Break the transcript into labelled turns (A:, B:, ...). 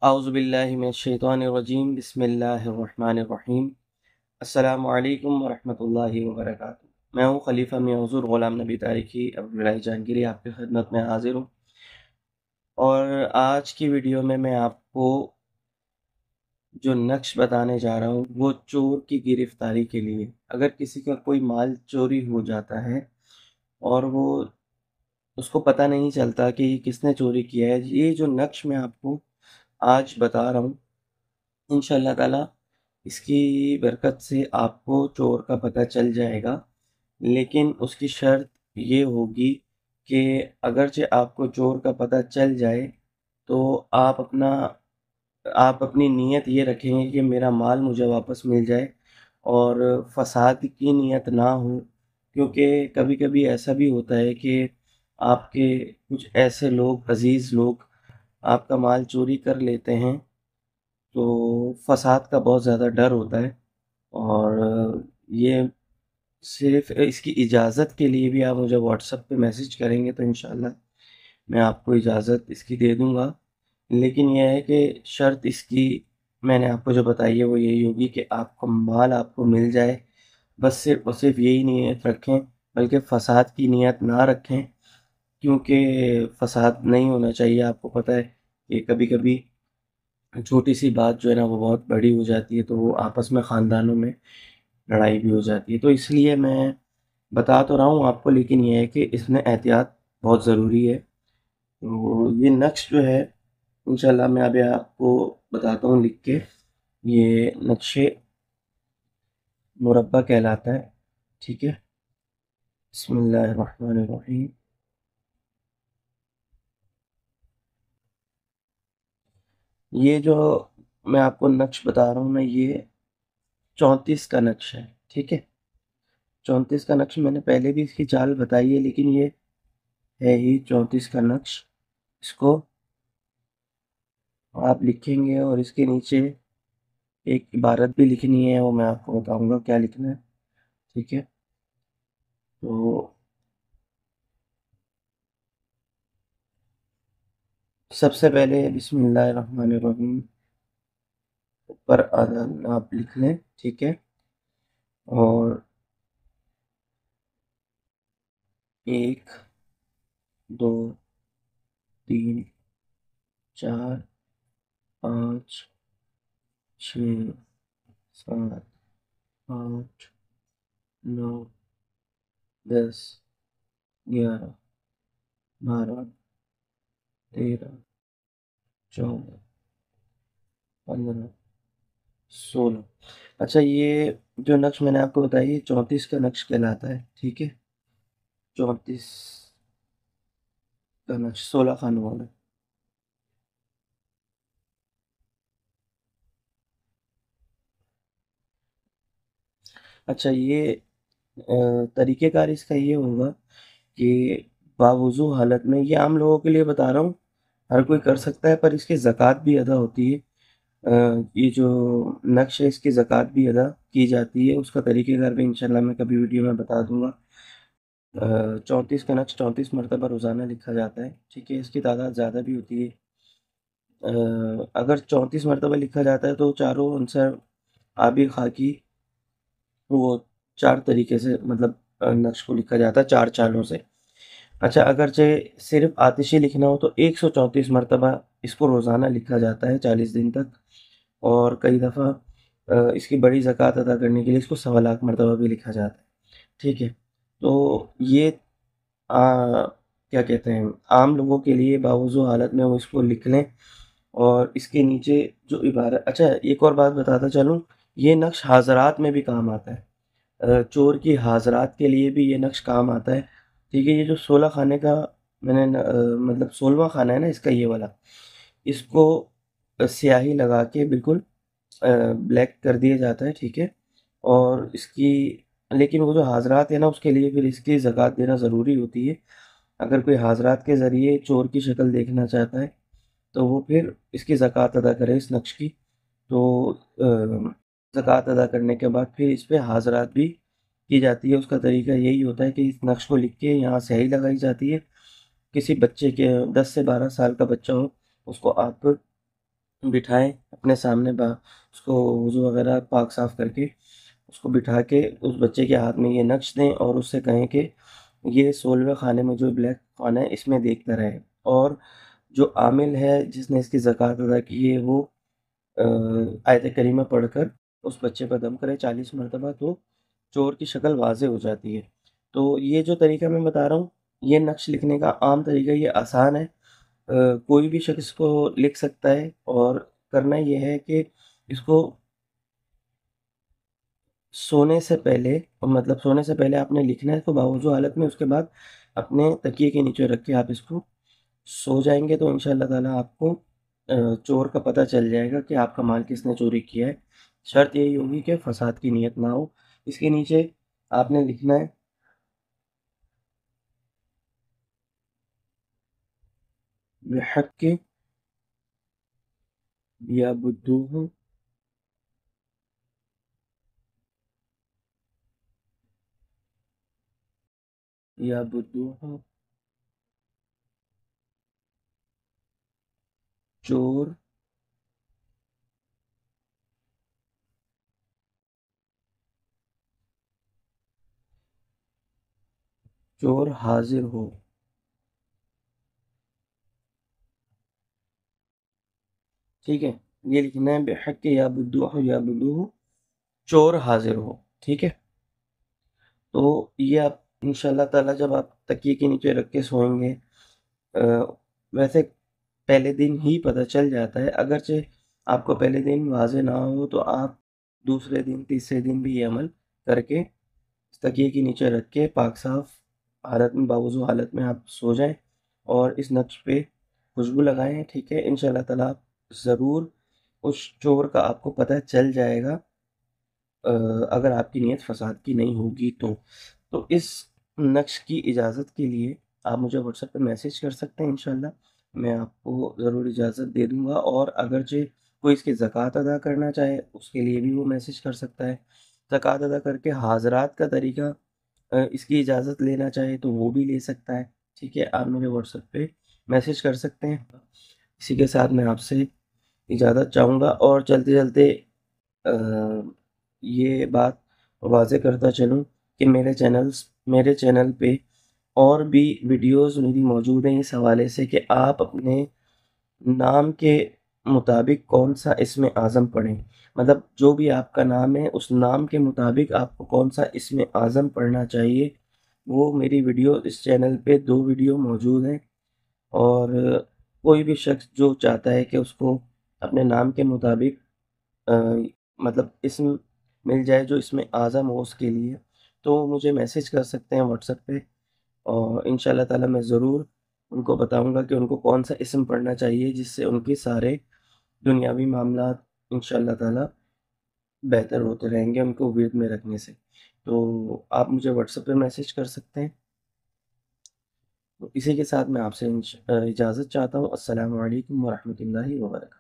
A: اعوذ باللہ من الشیطان الرجیم، بسم اللہ الرحمن الرحیم۔ السلام علیکم ورحمۃ اللہ وبرکاتہ۔ میں ہوں خلیفہ میں حضور غلام نبی تاریخی عبداللہ جہانگیری، آپ کی خدمت میں حاضر ہوں، اور آج کی ویڈیو میں آپ کو جو نقش بتانے جا رہا ہوں وہ چور کی گرفتاری کے لیے۔ اگر کسی کا کوئی مال چوری ہو جاتا ہے اور وہ اس کو پتہ نہیں چلتا کہ یہ کس نے چوری کیا ہے، یہ جو نقش میں آپ کو آج بتا رہا ہوں انشاءاللہ تعالی اس کی برکت سے آپ کو چور کا پتہ چل جائے گا، لیکن اس کی شرط یہ ہوگی کہ اگرچہ آپ کو چور کا پتہ چل جائے تو آپ اپنی نیت یہ رکھیں گے کہ میرا مال مجھے واپس مل جائے اور فساد کی نیت نہ ہو، کیونکہ کبھی کبھی ایسا بھی ہوتا ہے کہ آپ کے کچھ ایسے لوگ، عزیز لوگ، آپ کا مال چوری کر لیتے ہیں، تو فساد کا بہت زیادہ ڈر ہوتا ہے۔ اور یہ صرف اس کی اجازت کے لیے بھی آپ مجھے واٹس ایپ پہ میسج کریں گے تو انشاءاللہ میں آپ کو اجازت اس کی دے دوں گا، لیکن یہ ہے کہ شرط اس کی میں نے آپ کو جو بتائی ہے وہ یہی ہوگی کہ آپ کو مال آپ کو مل جائے، بس صرف اور صرف یہی نیت رکھیں، بلکہ فساد کی نیت نہ رکھیں، کیونکہ فساد نہیں ہونا چاہیے۔ آپ کو پتہ ہے کہ کبھی کبھی چھوٹی سی بات جو ہے نا وہ بہت بڑی ہو جاتی ہے، تو وہ آپس میں خاندانوں میں لڑائی بھی ہو جاتی ہے، تو اس لیے میں بتا تو رہا ہوں آپ کو، لیکن یہ ہے کہ اس میں احتیاط بہت ضروری ہے۔ تو یہ نقش جو ہے انشاءاللہ میں ابھی آپ کو بتاتا ہوں لکھ کے، یہ نقش مربع کہلاتا ہے، ٹھیک ہے۔ بسم اللہ الرحمن الرحیم۔ یہ جو میں آپ کو نقش بتا رہا ہوں نا، یہ 34 کا نقش ہے، ٹھیک ہے۔ 34 کا نقش میں نے پہلے بھی اس کی چال بتائی ہے، لیکن یہ ہے ہی 34 کا نقش۔ اس کو آپ لکھیں گے اور اس کے نیچے ایک عبارت بھی لکھنی ہے، وہ میں آپ کو بتاؤں گا کیا لکھنا ہے، ٹھیک ہے۔ تو سب سے پہلے بسم اللہ الرحمن الرحیم پر آپ لکھ لیں، ٹھیک ہے۔ اور 1 2 3 4 5 6 7 8 9 10 11 12 13 14 15 16۔ اچھا، یہ جو نقش میں نے آپ کو بتائی ہے 34 کا نقش کہلاتا ہے، ٹھیک ہے۔ 34 کا نقش 16 خانوں والا۔ اچھا، یہ طریقہ کار اس کا یہ ہوگا کہ باوضو حالت میں، یہ عام لوگوں کے لیے بتا رہا ہوں، ہر کوئی کر سکتا ہے، پر اس کی زکوٰۃ بھی ادا ہوتی ہے۔ یہ جو نقش ہے اس کی زکوٰۃ بھی ادا کی جاتی ہے، اس کا طریقہ کار بھی انشاءاللہ میں کبھی ویڈیو میں بتا دوں گا۔ 34 کا نقش 34 مرتبہ روزانہ لکھا جاتا ہے، ٹھیک ہے۔ اس کی تعداد زیادہ بھی ہوتی ہے۔ اگر 34 مرتبہ لکھا جاتا ہے تو چاروں عنصر آبی، خاکی، وہ 4 طریقے سے مطلب نقش کو لکھا جاتا ہے، 4 چالوں سے۔ اچھا، اگرچہ صرف آتشی لکھنا ہو تو 134 مرتبہ اس کو روزانہ لکھا جاتا ہے 40 دن تک، اور کئی دفعہ اس کی بڑی زکوٰۃ ادا کرنے کے لیے اس کو 1.25 لاکھ مرتبہ بھی لکھا جاتا ہے، ٹھیک ہے۔ تو یہ کیا کہتے ہیں، عام لوگوں کے لیے باوضو حالت میں وہ اس کو لکھ لیں، اور اس کے نیچے جو عبارت، اچھا ایک اور بات بتاتا چلوں، یہ نقش حاضرات میں بھی کام آتا ہے، چور کی حاضرات کے لیے بھی یہ نقش کام آتا ہے، ٹھیک ہے۔ یہ جو 16 خانے کا میں نے مطلب 16واں خانہ ہے نا اس کا، یہ والا، اس کو سیاہی لگا کے بالکل بلیک کر دیا جاتا ہے، ٹھیک ہے۔ اور اس کی لیکن وہ جو حاضرات ہیں نا، اس کے لیے پھر اس کی زکوٰۃ دینا ضروری ہوتی ہے۔ اگر کوئی حاضرات کے ذریعے چور کی شکل دیکھنا چاہتا ہے تو وہ پھر اس کی زکوٰۃ ادا کرے، اس نقش کی۔ تو زکوٰۃ ادا کرنے کے بعد پھر اس پہ حاضرات بھی کی جاتی ہے۔ اس کا طریقہ یہی ہوتا ہے کہ اس نقش کو لکھ کے یہاں سیاہی لگائی جاتی ہے، کسی بچے کے 10 سے 12 سال کا بچہ ہو اس کو آپ بٹھائیں اپنے سامنے، اس کو وضو وغیرہ پاک صاف کر کے اس کو بٹھا کے اس بچے کے ہاتھ میں یہ نقش دیں اور اس سے کہیں کہ یہ 16ویں خانے میں جو بلیک خانہ ہے اس میں دیکھتا رہے، اور جو عامل ہے جس نے اس کی زکوٰۃ ادا کی ہے وہ آیت کریمہ پڑھ کر اس بچے پر دم کرے 40 مرتبہ، تو چور کی شکل واضح ہو جاتی ہے۔ تو یہ جو طریقہ میں بتا رہا ہوں، یہ نقش لکھنے کا عام طریقہ، یہ آسان ہے، کوئی بھی شخص کو لکھ سکتا ہے، اور کرنا یہ ہے کہ اس کو سونے سے پہلے، مطلب سونے سے پہلے آپ نے لکھنا ہے اس کو باوضو حالت میں، اس کے بعد اپنے تکیے کے نیچے رکھ کے آپ اس کو سو جائیں گے تو ان شاء اللہ تعالیٰ آپ کو چور کا پتہ چل جائے گا کہ آپ کا مال کس نے چوری کیا ہے۔ شرط یہی ہوگی کہ فساد کی نیت نہ ہو۔ اس کے نیچے آپ نے لکھنا ہے بحق یا بدوہ یا بدوہ، چور چور حاضر ہو۔ ٹھیک ہے، یہ لکھنا ہے بحق یا بدوہ یا بدوہ، چور حاضر ہو۔ ٹھیک ہے، تو یہ آپ ان شاء اللہ تعالیٰ جب آپ تکیے کے نیچے رکھ کے سوئیں گے، ویسے پہلے دن ہی پتہ چل جاتا ہے، اگرچہ آپ کو پہلے دن واضح نہ ہو تو آپ دوسرے دن تیسرے دن بھی یہ عمل کر کے تکیے کے نیچے رکھ کے پاک صاف حالت میں، باوضو حالت میں آپ سو جائیں اور اس نقش پہ خوشبو لگائیں۔ ٹھیک ہے، ان شاء اللہ تعالیٰ آپ ضرور اس چور کا آپ کو پتہ چل جائے گا، اگر آپ کی نیت فساد کی نہیں ہوگی تو اس نقش کی اجازت کے لیے آپ مجھے واٹس ایپ پہ میسیج کر سکتے ہیں، انشاءاللہ میں آپ کو ضرور اجازت دے دوں گا، اور اگرچہ کوئی اس کی زکوٰۃ ادا کرنا چاہے اس کے لیے بھی وہ میسیج کر سکتا ہے۔ زکوٰۃ ادا کر کے حاضرات کا طریقہ اس کی اجازت لینا چاہے تو وہ بھی لے سکتا ہے۔ ٹھیک ہے، آپ مجھے واٹس ایپ پہ میسیج کر سکتے ہیں۔ اسی کے ساتھ میں آپ سے اجازت چاہوں گا، اور چلتے چلتے یہ بات واضح کرتا چلوں کہ میرے چینل پہ اور بھی ویڈیوز میری موجود ہیں اس حوالے سے کہ آپ اپنے نام کے مطابق کون سا اسم اعظم پڑھیں، مطلب جو بھی آپ کا نام ہے اس نام کے مطابق آپ کو کون سا اسم اعظم پڑھنا چاہیے، وہ میری ویڈیو اس چینل پہ 2 ویڈیو موجود ہیں، اور کوئی بھی شخص جو چاہتا ہے کہ اس کو اپنے نام کے مطابق مطلب اسم مل جائے جو اسم اعظم ہو اس کے لیے، تو مجھے میسیج کر سکتے ہیں واٹس ایپ پہ، اور ان شاء اللہ تعالیٰ میں ضرور ان کو بتاؤں گا کہ ان کو کون سا اسم پڑھنا چاہیے جس سے ان کے سارے دنیاوی معاملات ان شاء اللہ تعالیٰ بہتر ہوتے رہیں گے ان کو ورد میں رکھنے سے۔ تو آپ مجھے واٹس ایپ پہ میسیج کر سکتے ہیں۔ تو اسی کے ساتھ میں آپ سے اجازت چاہتا ہوں۔ السلام علیکم ورحمۃ اللہ وبرکاتہ۔